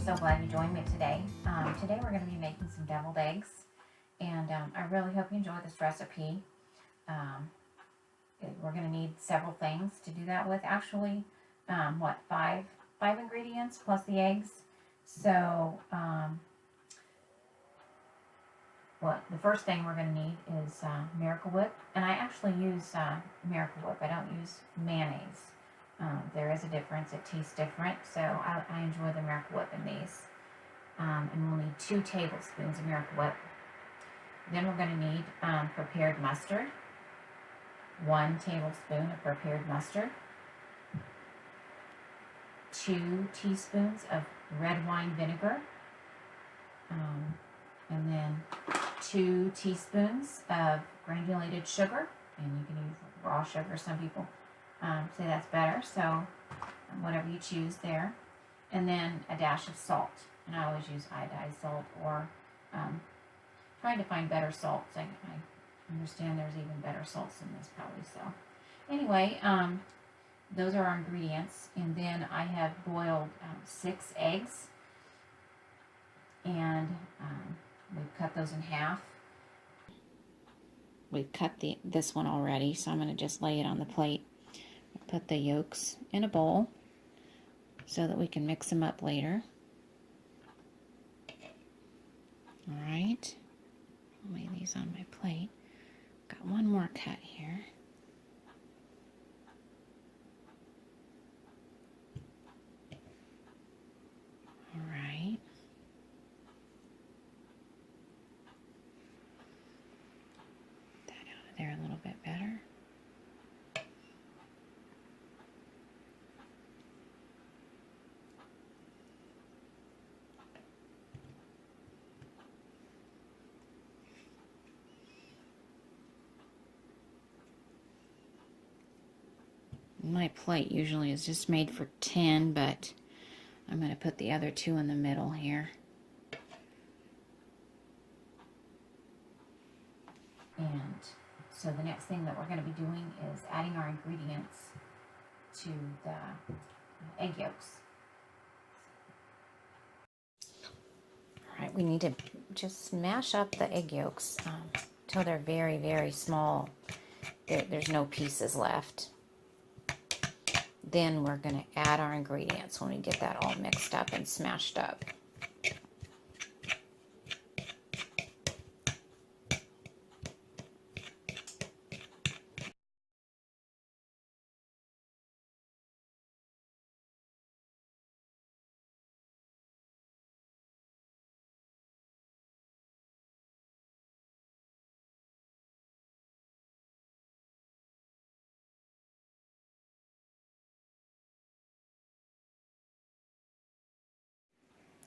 so glad you joined me today. Today we're going to be making some deviled eggs, and I really hope you enjoy this recipe. Um, we're going to need several things to do that with. Actually, five ingredients plus the eggs. So, the first thing we're going to need is Miracle Whip, and I actually use Miracle Whip. I don't use mayonnaise. There is a difference. It tastes different, so I enjoy the Miracle Whip in these. And we'll need 2 tablespoons of Miracle Whip. Then we're going to need prepared mustard, 1 tablespoon of prepared mustard, 2 teaspoons of red wine vinegar, and then 2 teaspoons of granulated sugar, and you can use raw sugar. Some people say that's better, so whatever you choose there. And then a dash of salt, and I always use iodized salt, or trying to find better salts. I understand there's even better salts than this probably. So anyway, those are our ingredients, and then I have boiled 6 eggs, and we've cut those in half. We've cut this one already, so I'm going to just lay it on the plate. Put the yolks in a bowl so that we can mix them up later. All right, I'll lay these on my plate. Got one more cut here. All right. That out of there a little bit better. My plate usually is just made for 10, but I'm going to put the other 2 in the middle here. And so the next thing that we're going to be doing is adding our ingredients to the egg yolks. All right, we need to just smash up the egg yolks until they're very, very small. There's no pieces left. Then we're going to add our ingredients when we get that all mixed up and smashed up.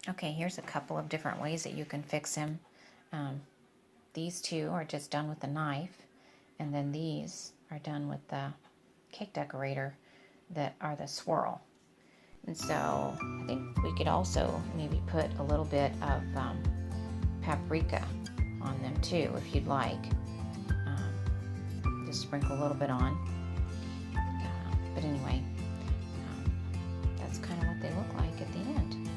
Okay, here's a couple of different ways that you can fix them. These 2 are just done with a knife, and then these are done with the cake decorator that are the swirl. And so I think we could also maybe put a little bit of paprika on them too, if you'd like. Just sprinkle a little bit on. But anyway, that's kind of what they look like at the end.